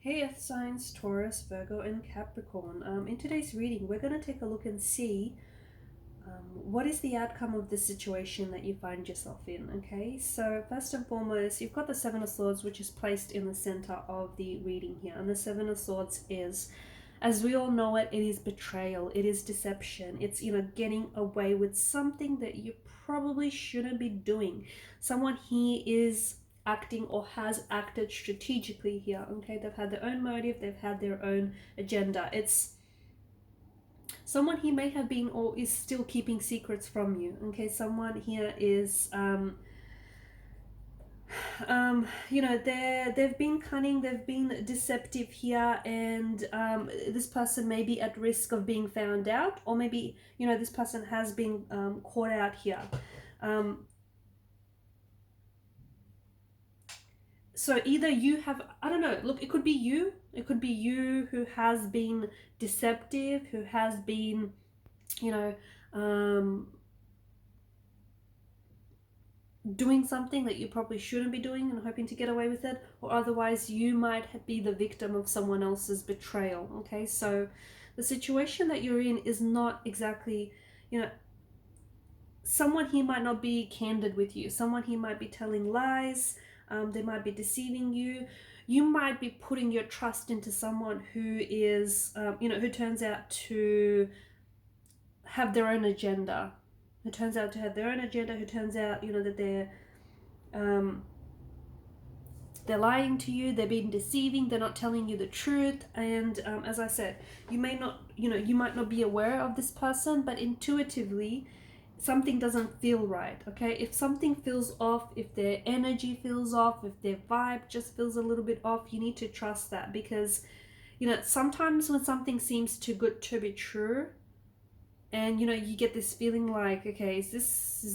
Hey Earth signs, Taurus, Virgo, and Capricorn. In today's reading, we're going to take a look and see what is the outcome of the situation that you find yourself in, okay? So first and foremost, you've got the Seven of Swords, which is placed in the center of the reading here. And the Seven of Swords is, as we all know it, it is betrayal, it is deception. It's, getting away with something that you probably shouldn't be doing. Someone here is acting or has acted strategically here, okay? They've had their own motive, they've had their own agenda. It's someone he may have been or is still keeping secrets from you, okay? Someone here is they've been cunning, they've been deceptive here, and this person may be at risk of being found out, or maybe this person has been caught out here. So either you have, I don't know, look, it could be you who has been deceptive, who has been, doing something that you probably shouldn't be doing and hoping to get away with it, or otherwise you might be the victim of someone else's betrayal, okay? So the situation that you're in is not exactly, someone here might not be candid with you, someone here might be telling lies, they might be deceiving you. You might be putting your trust into someone who is, who turns out to have their own agenda. Who turns out to have their own agenda, who turns out, that they're lying to you, they're being deceiving, they're not telling you the truth. And as I said, you may not, you might not be aware of this person, but intuitively, something doesn't feel right, okay? If something feels off, if their energy feels off, if their vibe just feels a little bit off, you need to trust that, because sometimes when something seems too good to be true, and you get this feeling like, okay, is this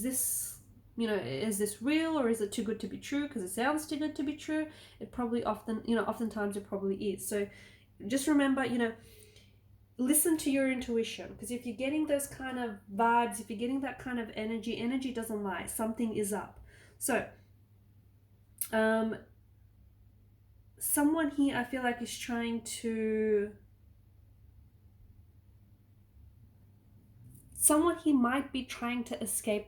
is this real, or is it too good to be true? Because it sounds too good to be true. It probably oftentimes it probably is. So just remember, listen to your intuition, because if you're getting those kind of vibes, if you're getting that kind of energy doesn't lie. Something is up. So someone here, I feel like, is trying to, someone here might be trying to escape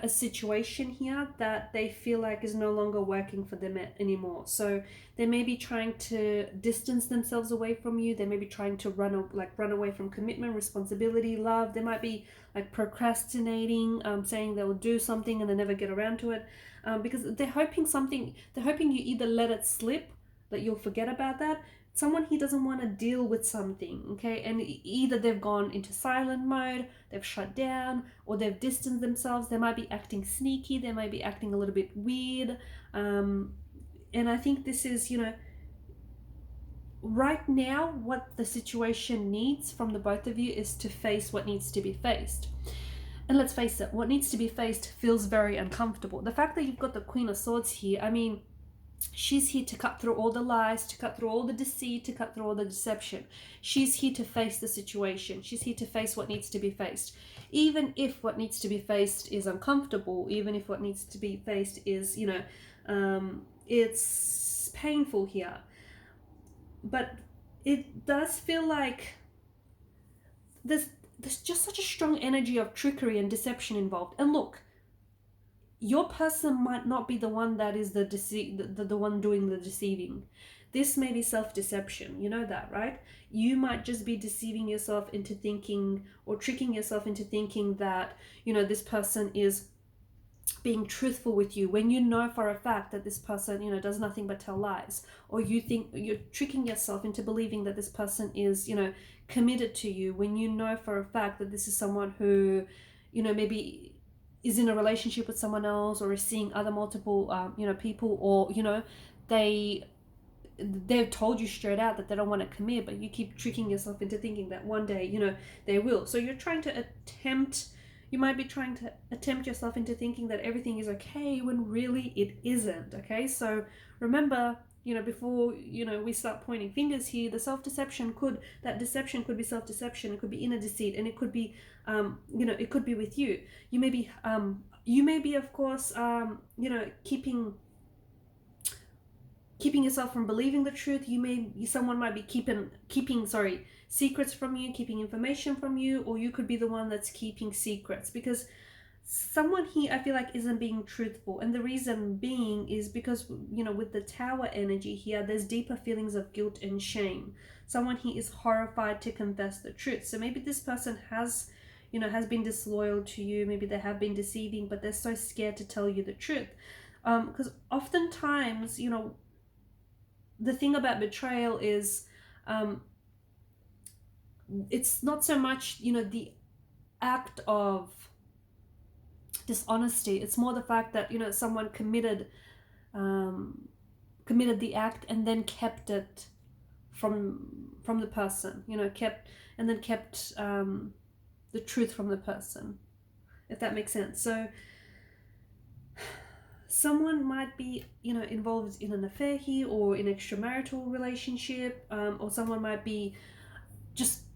a situation here that they feel like is no longer working for them anymore. So they may be trying to distance themselves away from you. They may be trying to run away from commitment, responsibility, love. They might be like procrastinating, saying they'll do something and they never get around to it, because they're hoping you either let it slip, that you'll forget about that. Someone here doesn't want to deal with something, okay? And either they've gone into silent mode, they've shut down, or they've distanced themselves. They might be acting sneaky, they might be acting a little bit weird. And I think this is, right now, what the situation needs from the both of you is to face what needs to be faced. And let's face it, what needs to be faced feels very uncomfortable. The fact that you've got the Queen of Swords here, I mean, she's here to cut through all the lies, to cut through all the deceit, to cut through all the deception. She's here to face the situation. She's here to face what needs to be faced. Even if what needs to be faced is uncomfortable, even if what needs to be faced is, it's painful here. But it does feel like there's just such a strong energy of trickery and deception involved. And look, your person might not be the one that is the one doing the deceiving. This may be self-deception, you know that, right? You might just be deceiving yourself into thinking, or tricking yourself into thinking that, this person is being truthful with you, when you know for a fact that this person, does nothing but tell lies. Or you think you're tricking yourself into believing that this person is, committed to you, when you know for a fact that this is someone who, maybe is in a relationship with someone else, or is seeing other multiple people, or they've told you straight out that they don't want to commit, but you keep tricking yourself into thinking that one day they will. So you might be trying to attempt yourself into thinking that everything is okay, when really it isn't, okay? So remember, before we start pointing fingers here, the self-deception deception could be self-deception, it could be inner deceit, and it could be it could be with you. You may be of course keeping keeping yourself from believing the truth. Someone might be keeping secrets from you, keeping information from you, or you could be the one that's keeping secrets, because someone here, I feel like, isn't being truthful. And the reason being is because, with the Tower energy here, there's deeper feelings of guilt and shame. Someone here is horrified to confess the truth. So maybe this person has been disloyal to you. Maybe they have been deceiving, but they're so scared to tell you the truth. Because oftentimes, the thing about betrayal is, it's not so much, the act of dishonesty. It's more the fact that, someone committed the act and then kept it from the person, kept the truth from the person, if that makes sense. So someone might be, involved in an affair here, or in extramarital relationship, or someone might be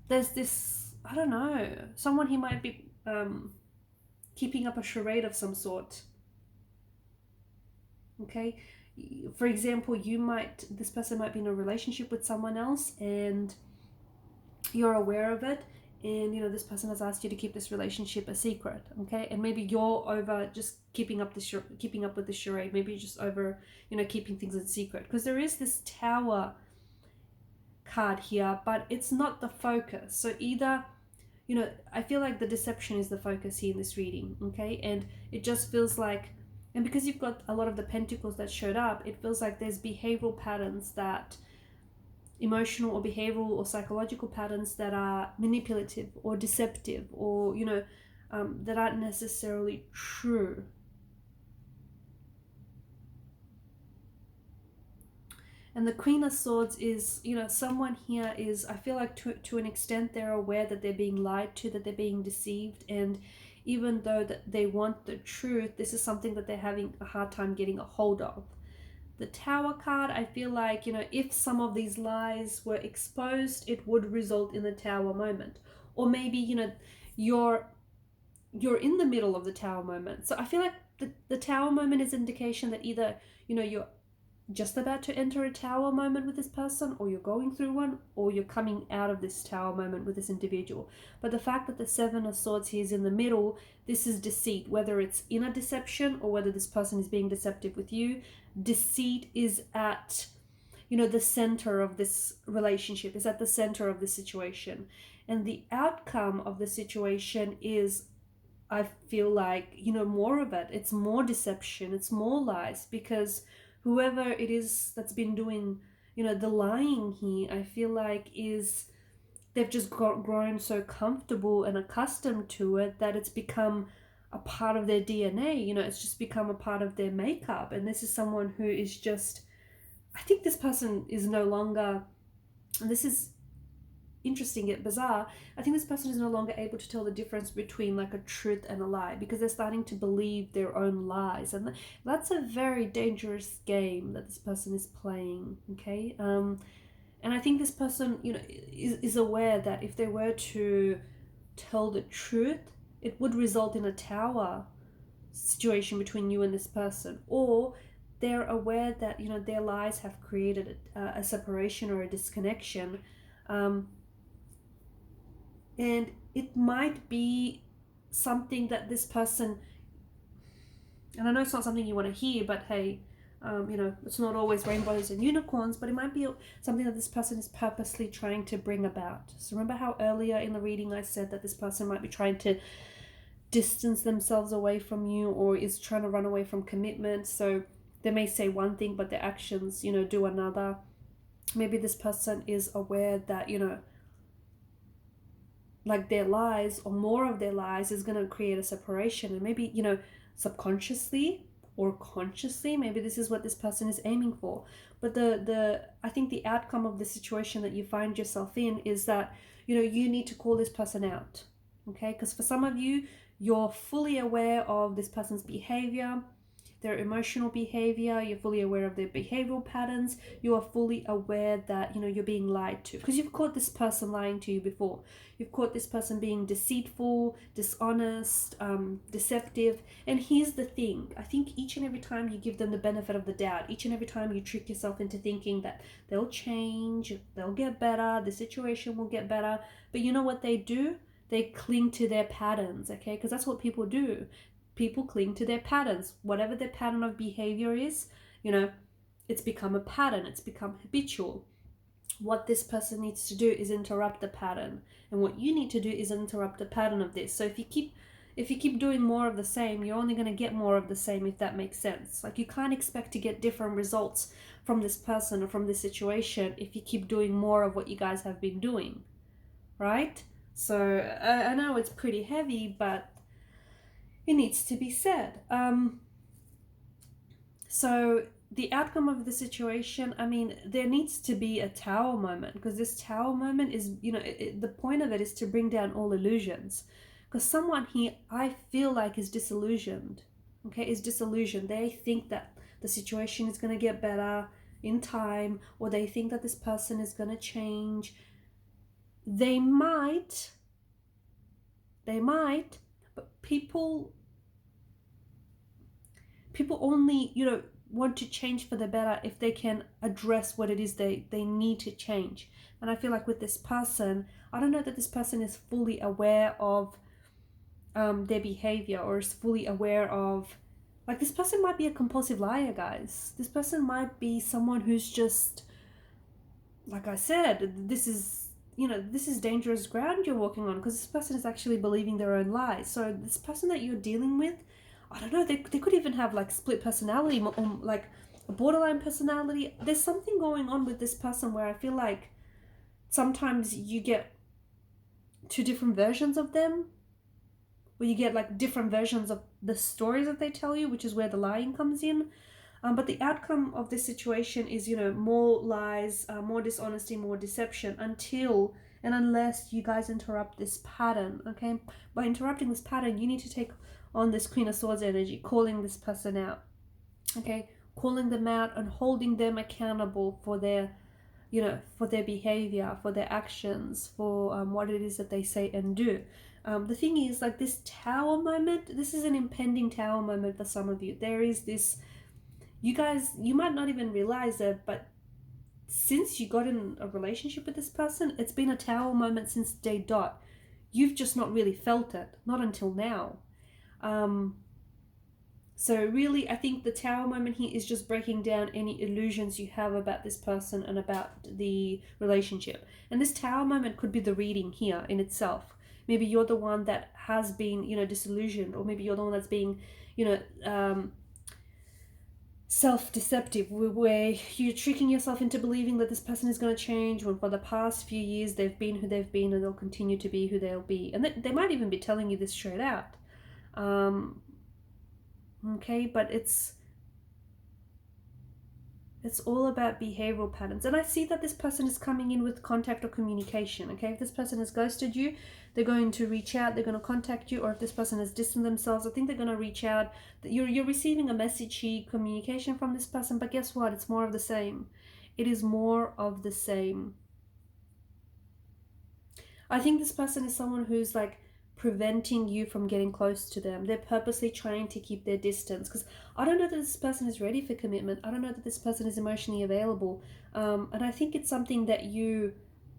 there's this, I don't know, someone he might be keeping up a charade of some sort. Okay, for example, this person might be in a relationship with someone else, and you're aware of it, and this person has asked you to keep this relationship a secret. Okay, and maybe you're over just keeping up with the charade. Maybe you're just over keeping things in secret, because there is this Tower card here, but it's not the focus. So either I feel like the deception is the focus here in this reading. Okay, and it just feels like, and because you've got a lot of the pentacles that showed up, it feels like there's behavioral patterns, that emotional or behavioral or psychological patterns that are manipulative or deceptive, or that aren't necessarily true. And the Queen of Swords is, someone here is, I feel like to an extent, they're aware that they're being lied to, that they're being deceived. And even though that they want the truth, this is something that they're having a hard time getting a hold of. The Tower card, I feel like, if some of these lies were exposed, it would result in the Tower moment. Or maybe, you're in the middle of the Tower moment. So I feel like the Tower moment is indication that either, you're just about to enter a Tower moment with this person, or you're going through one, or you're coming out of this Tower moment with this individual. But the fact that the Seven of Swords here is in the middle, this is deceit, whether it's inner deception or whether this person is being deceptive with you. Deceit is at, the center of this relationship, is at the center of the situation. And the outcome of the situation is, I feel like, more of it. It's more deception, it's more lies, because whoever it is that's been doing, the lying here, I feel like they've just grown so comfortable and accustomed to it that it's become a part of their DNA. It's just become a part of their makeup. And this is someone who is just, I think this person is no longer, and this is interesting yet bizarre, I think this person is no longer able to tell the difference between like a truth and a lie, because they're starting to believe their own lies. And that's a very dangerous game that this person is playing. Okay, and I think this person, is aware that if they were to tell the truth, it would result in a Tower situation between you and this person. Or they're aware that, their lies have created a separation or a disconnection. And it might be something that this person, and I know it's not something you want to hear, but hey, it's not always rainbows and unicorns, but it might be something that this person is purposely trying to bring about. So remember how earlier in the reading I said that this person might be trying to distance themselves away from you, or is trying to run away from commitment. So they may say one thing, but their actions, do another. Maybe this person is aware that, like their lies, or more of their lies, is going to create a separation. And maybe, subconsciously or consciously, maybe this is what this person is aiming for. But I think the outcome of the situation that you find yourself in is that, you need to call this person out. Okay, because for some of you, you're fully aware of this person's behavior. their emotional behavior, you're fully aware of their behavioral patterns, you are fully aware that, you know, you're being lied to, because you've caught this person lying to you before. You've caught this person being deceitful, dishonest, deceptive. And here's the thing, I think each and every time you give them the benefit of the doubt, each and every time you trick yourself into thinking that they'll change, they'll get better, the situation will get better, but you know what they do? They cling to their patterns, okay? Because that's what people do. People cling to their patterns. Whatever their pattern of behavior is, you know, it's become a pattern. It's become habitual. What this person needs to do is interrupt the pattern. And what you need to do is interrupt the pattern of this. So if you keep doing more of the same, you're only going to get more of the same, if that makes sense. Like, you can't expect to get different results from this person or from this situation if you keep doing more of what you guys have been doing, right? So I know it's pretty heavy, but it needs to be said. So the outcome of the situation, I mean, there needs to be a tower moment, because this tower moment is, you know, the point of it is to bring down all illusions. Because someone here, I feel like, is disillusioned, okay, is disillusioned. They think that the situation is going to get better in time, or they think that this person is going to change. They might, but people only, you know, want to change for the better if they can address what it is they need to change. And I feel like with this person, I don't know that this person is fully aware of their behavior, or is fully aware of, like, this person might be a compulsive liar, guys. This person might be someone who's just, like I said, this is, you know, this is dangerous ground you're walking on, because this person is actually believing their own lies. So this person that you're dealing with, I don't know, they could even have like split personality, or like a borderline personality. There's something going on with this person where I feel like sometimes you get two different versions of them, or you get like different versions of the stories that they tell you, which is where the lying comes in. But the outcome of this situation is, you know, more lies, more dishonesty, more deception, until and unless you guys interrupt this pattern, okay? By interrupting this pattern, you need to take on this Queen of Swords energy, calling this person out, okay? Calling them out and holding them accountable for their, you know, for their behavior, for their actions, for what it is that they say and do. The thing is, like, this tower moment, this is an impending tower moment for some of you. There is this, you guys, you might not even realize it, but since you got in a relationship with this person, it's been a tower moment since day dot. You've just not really felt it, not until now. So really, I think the tower moment here is just breaking down any illusions you have about this person and about the relationship. And this tower moment could be the reading here in itself. Maybe you're the one that has been, you know, disillusioned, or maybe you're the one that's being, you know, self-deceptive, where you're tricking yourself into believing that this person is going to change, when for the past few years they've been who they've been, and they'll continue to be who they'll be. And they might even be telling you this straight out. Okay, but it's all about behavioral patterns. And I see that this person is coming in with contact or communication, okay? If this person has ghosted you, they're going to reach out, they're going to contact you. Or if this person has distanced themselves, I think they're going to reach out. You're receiving a messagey communication from this person, but guess what? It's more of the same. It is more of the same. I think this person is someone who's like preventing you from getting close to them. They're purposely trying to keep their distance, because I don't know that this person is ready for commitment. I don't know that this person is emotionally available. And I think it's something that you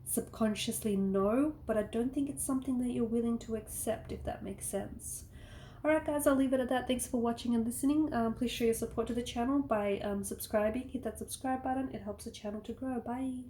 subconsciously know, but I don't think it's something that you're willing to accept, if that makes sense. Alright guys, I'll leave it at that. Thanks for watching and listening. Please show your support to the channel by subscribing. Hit that subscribe button. It helps the channel to grow. Bye.